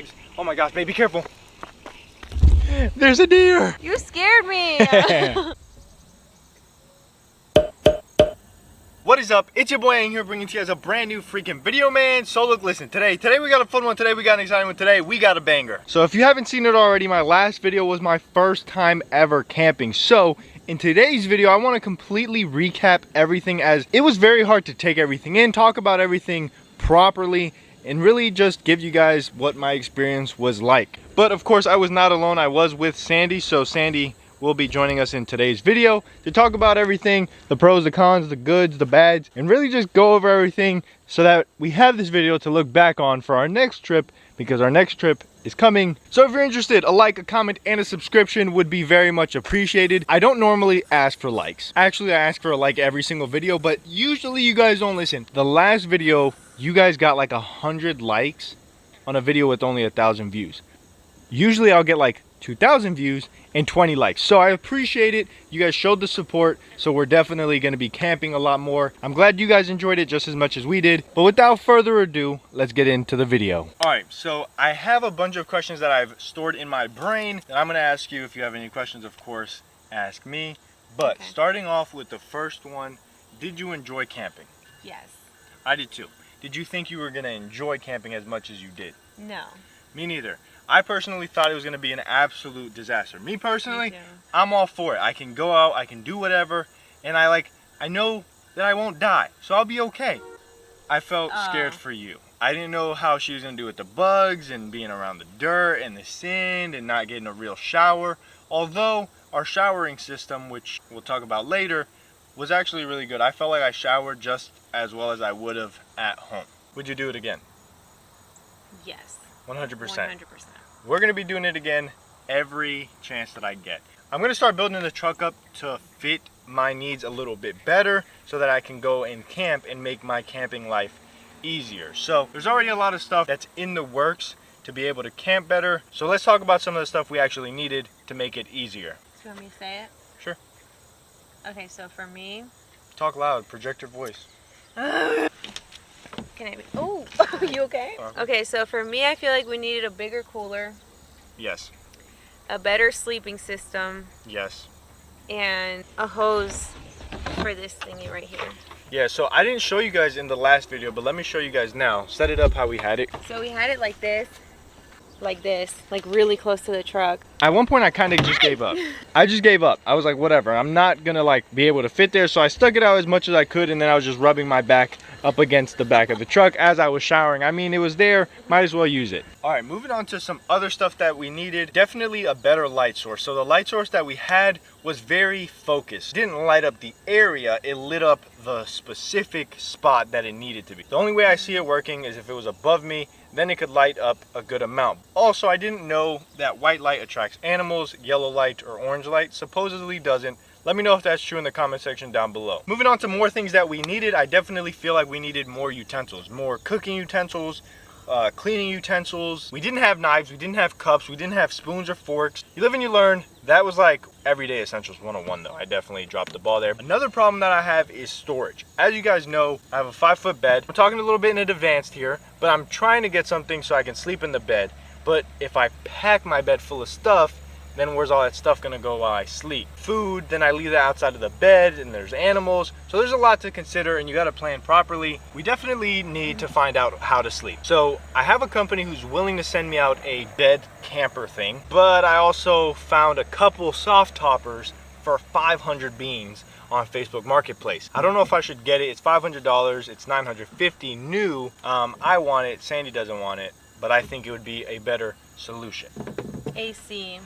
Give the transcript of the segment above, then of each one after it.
bags. Oh my gosh, babe, be careful. There's a deer. You scared me. What is up? It's your boy Aing here, bringing to you guys a brand new freaking video, man. So look, listen, today we got a fun one. Today we got an exciting one. Today we got a banger. So if you haven't seen it already, my last video was my first time ever camping. So in today's video, I want to completely recap everything, as it was very hard to take everything in, talk about everything properly, and really just give you guys what my experience was like. But of course, I was not alone. I was with Sandy. So Sandy will be joining us in today's video to talk about everything, the pros, the cons, the goods, the bads, and really just go over everything so that we have this video to look back on for our next trip, because our next trip is coming. So if you're interested, a like, a comment, and a subscription would be very much appreciated. I don't normally ask for likes. Actually, I ask for a like every single video, but usually you guys don't listen. The last video, you guys got like 100 likes on a video with only 1,000 views. Usually I'll get like 2,000 views and 20 likes. So I appreciate it. You guys showed the support, so we're definitely going to be camping a lot more. I'm glad you guys enjoyed it just as much as we did. But without further ado, let's get into the video. All right, so I have a bunch of questions that I've stored in my brain that I'm going to ask you. If you have any questions, of course, ask me. But okay, starting off with the first one, did you enjoy camping? Yes. I did too. Did you think you were going to enjoy camping as much as you did? No. Me neither. I personally thought it was going to be an absolute disaster. Me personally, I'm all for it. I can go out, I can do whatever, and I know that I won't die, so I'll be okay. I felt scared for you. I didn't know how she was going to do with the bugs and being around the dirt and the sand and not getting a real shower. Although our showering system, which we'll talk about later, was actually really good. I felt like I showered just as well as I would have at home. Would you do it again? Yes. 100%. 100%. We're going to be doing it again every chance that I get. I'm going to start building the truck up to fit my needs a little bit better so that I can go and camp and make my camping life easier. So there's already a lot of stuff that's in the works to be able to camp better. So let's talk about some of the stuff we actually needed to make it easier. Do you want me to say it? Sure. Okay, so for me... Talk loud, project your voice. Can I be... Oh, you okay? Okay, so for me, I feel like we needed a bigger cooler. Yes. A better sleeping system. Yes. And a hose for this thingy right here. Yeah, so I didn't show you guys in the last video, but let me show you guys now. Set it up how we had it. So we had it like this, like really close to the truck. At one point I kind of just gave up. I just gave up. I was like, whatever, I'm not gonna be able to fit there. So I stuck it out as much as I could, and then I was just rubbing my back up against the back of the truck as I was showering. I mean, it was there, might as well use it. All right, moving on to some other stuff that we needed. Definitely a better light source. So the light source that we had was very focused. It didn't light up the area, it lit up the specific spot that it needed to be. The only way I see it working is if it was above me, then it could light up a good amount. Also, I didn't know that white light attracts animals, yellow light or orange light supposedly doesn't. Let me know if that's true in the comment section down below. Moving on to more things that we needed, I definitely feel like we needed more utensils, more cooking utensils, cleaning utensils. We didn't have knives, we didn't have cups, we didn't have spoons or forks. You live and you learn. That was like everyday essentials 101 though. I definitely dropped the ball there. Another problem that I have is storage. As you guys know, I have a 5-foot bed. I'm talking a little bit in advance here, but I'm trying to get something so I can sleep in the bed. But if I pack my bed full of stuff, then where's all that stuff gonna go while I sleep? Food, then I leave that outside of the bed, and there's animals. So there's a lot to consider, and you gotta plan properly. We definitely need to find out how to sleep. So I have a company who's willing to send me out a bed camper thing, but I also found a couple soft toppers for 500 beans on Facebook Marketplace. I don't know if I should get it. It's $500, it's $950 new. I want it, Sandy doesn't want it, but I think it would be a better solution. AC.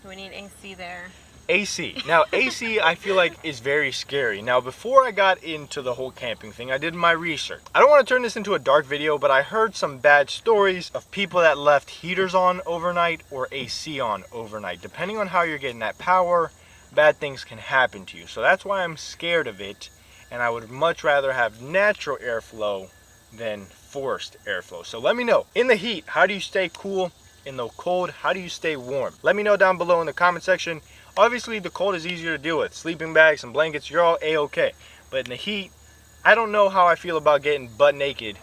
We need AC there. AC. Now AC I feel like is very scary. Now before I got into the whole camping thing, I did my research. I don't want to turn this into a dark video, but I heard some bad stories of people that left heaters on overnight or AC on overnight. Depending on how you're getting that power, bad things can happen to you. So that's why I'm scared of it, and I would much rather have natural airflow than forced airflow. So let me know, in the heat, how do you stay cool? In the cold, how do you stay warm? Let me know down below in the comment section. Obviously the cold is easier to deal with. Sleeping bags and blankets, you're all a-okay. But in the heat, I don't know how I feel about getting butt naked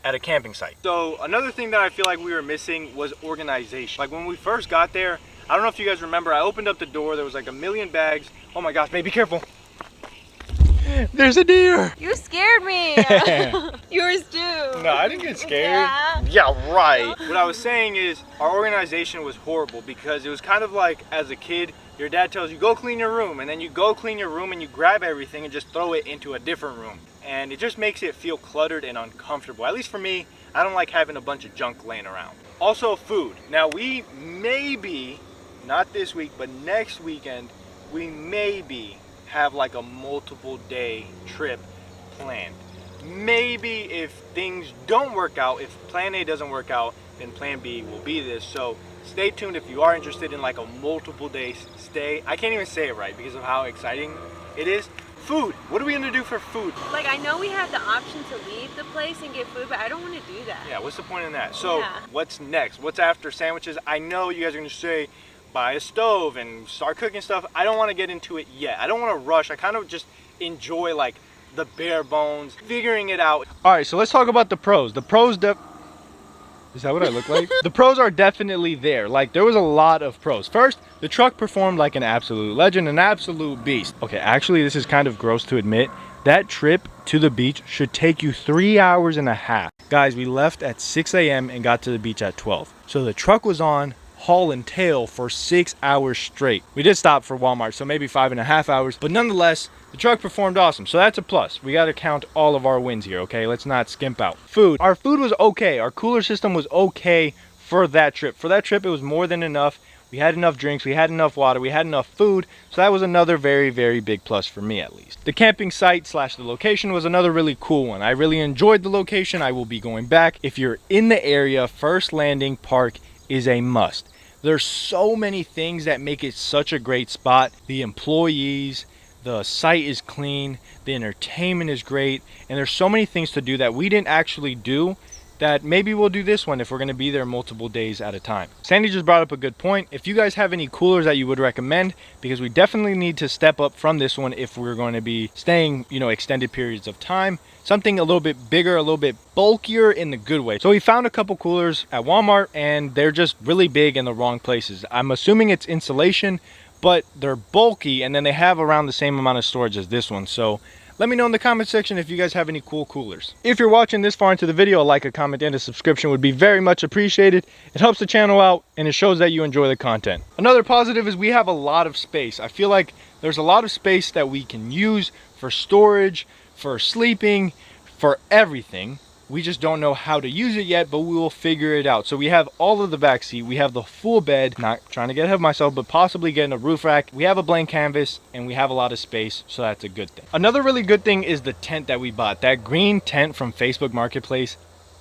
at a camping site. So another thing that I feel like we were missing was organization. Like when we first got there, I don't know if you guys remember, I opened up the door, there was like a million bags. Oh my gosh, babe, be careful. There's a deer. You scared me. Yours too. No, I didn't get scared. Yeah, right. What I was saying is our organization was horrible because it was kind of like as a kid, your dad tells you go clean your room, and then you go clean your room and you grab everything and just throw it into a different room. And it just makes it feel cluttered and uncomfortable. At least for me, I don't like having a bunch of junk laying around. Also food. Now we maybe, not this week, but next weekend, we maybe have like a multiple day trip planned. Maybe if things don't work out, if plan A doesn't work out, then plan B will be this. So stay tuned if you are interested in like a multiple day stay. I can't even say it right because of how exciting it is. Food. What are we gonna do for food? Like, I know we have the option to leave the place and get food, but I don't want to do that. Yeah, what's the point in that? So what's next? What's after sandwiches? I know you guys are gonna say buy a stove and start cooking stuff. I don't want to get into it yet. I don't want to rush. I kind of just enjoy like the bare bones, figuring it out. All right, so let's talk about the pros. The pros, is that what I look like? The pros are definitely there. Like there was a lot of pros. First, the truck performed like an absolute legend, an absolute beast. Okay, actually this is kind of gross to admit. That trip to the beach should take you 3 hours and a half. Guys, we left at 6 a.m. and got to the beach at 12. So the truck was on haul and tail for 6 hours straight. We did stop for Walmart, so maybe 5.5 hours, but nonetheless, the truck performed awesome. So that's a plus. We got to count all of our wins here, okay? Let's not skimp out. Food. Our food was okay. Our cooler system was okay for that trip. For that trip, it was more than enough. We had enough drinks, we had enough water, we had enough food. So that was another very, very big plus for me at least. The camping site / the location was another really cool one. I really enjoyed the location. I will be going back. If you're in the area, First Landing Park is a must. There's so many things that make it such a great spot. The employees, the site is clean, the entertainment is great, and there's so many things to do that we didn't actually do that maybe we'll do this one if we're going to be there multiple days at a time. Sandy just brought up a good point. If you guys have any coolers that you would recommend, because we definitely need to step up from this one if we're going to be staying, you know, extended periods of time. Something a little bit bigger, a little bit bulkier in the good way. So we found a couple coolers at Walmart and they're just really big in the wrong places. I'm assuming it's insulation, but they're bulky and then they have around the same amount of storage as this one. So let me know in the comment section if you guys have any cool coolers. If you're watching this far into the video, a like, a comment, and a subscription would be very much appreciated. It helps the channel out and it shows that you enjoy the content. Another positive is we have a lot of space. I feel like there's a lot of space that we can use for storage, for sleeping, for everything. We just don't know how to use it yet, but we will figure it out. So we have all of the back seat, we have the full bed, not trying to get ahead of myself, but possibly getting a roof rack. We have a blank canvas and we have a lot of space, so that's a good thing. Another really good thing is the tent that we bought. That green tent from Facebook Marketplace,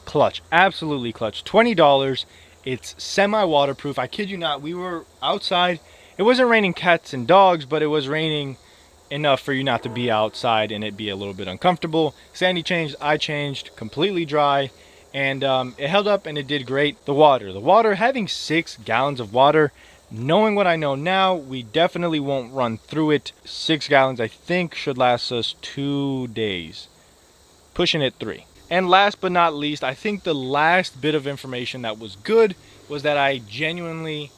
clutch, absolutely clutch. $20. It's semi-waterproof. I kid you not, we were outside. It wasn't raining cats and dogs, but it was raining enough for you not to be outside and it be a little bit uncomfortable. Sandy changed, I changed, completely dry, and it held up and it did great. The water, having 6 gallons of water, knowing what I know now, we definitely won't run through it. 6 gallons I think should last us 2 days, pushing it 3. And last but not least, I think the last bit of information that was good was that I genuinely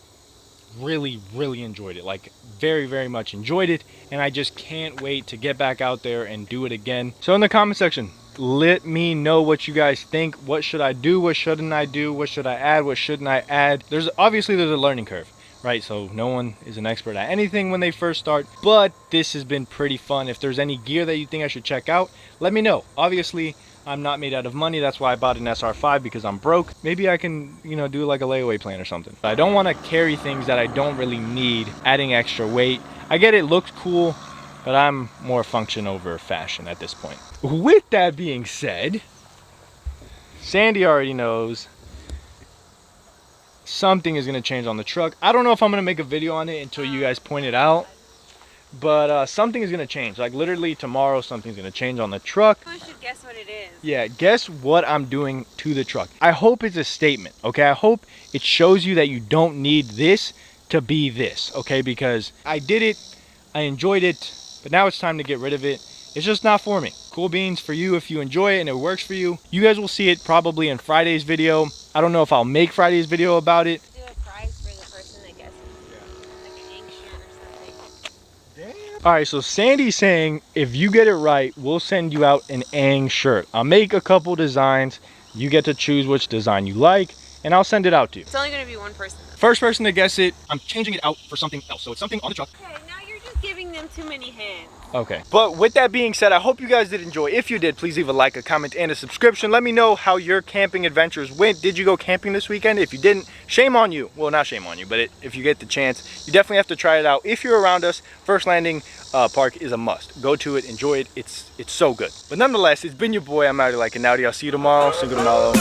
really enjoyed it. Like very much enjoyed it, and I just can't wait to get back out there and do it again. So in the comment section, let me know what you guys think. What should I do? What shouldn't I do? What should I add? What shouldn't I add? There's a learning curve, right? So no one is an expert at anything when they first start, but this has been pretty fun. If there's any gear that you think I should check out, let me know. Obviously I'm not made out of money. That's why I bought an SR5, because I'm broke. Maybe I can, you know, do like a layaway plan or something. I don't want to carry things that I don't really need, adding extra weight. I get it looks cool, but I'm more function over fashion at this point. With that being said, Sandy already knows something is going to change on the truck. I don't know if I'm going to make a video on it until you guys point it out. But something is going to change. Like literally tomorrow, something's going to change on the truck. We should guess what it is. Yeah, guess what I'm doing to the truck. I hope it's a statement, okay? I hope it shows you that you don't need this to be this, okay? Because I did it, I enjoyed it, but now it's time to get rid of it. It's just not for me. Cool beans for you if you enjoy it and it works for you. You guys will see it probably in Friday's video. I don't know if I'll make Friday's video about it. Do a prize for the person that guesses. Like an Aing shirt or something. Damn. All right, so Sandy's saying if you get it right, we'll send you out an Aing shirt. I'll make a couple designs. You get to choose which design you like, and I'll send it out to you. It's only going to be one person though. First person to guess it, I'm changing it out for something else. So it's something on the truck. Okay, now you're just giving them too many hands. Okay. But with that being said, I hope you guys did enjoy. If you did, please leave a like, a comment, and a subscription. Let me know how your camping adventures went. Did you go camping this weekend? If you didn't, shame on you. Well, not shame on you, but if you get the chance, you definitely have to try it out. If you're around us, First Landing Park is a must. Go to it, enjoy it. It's so good. But nonetheless, it's been your boy. I'm out here like an Audi. I'll see you tomorrow. Single tomorrow.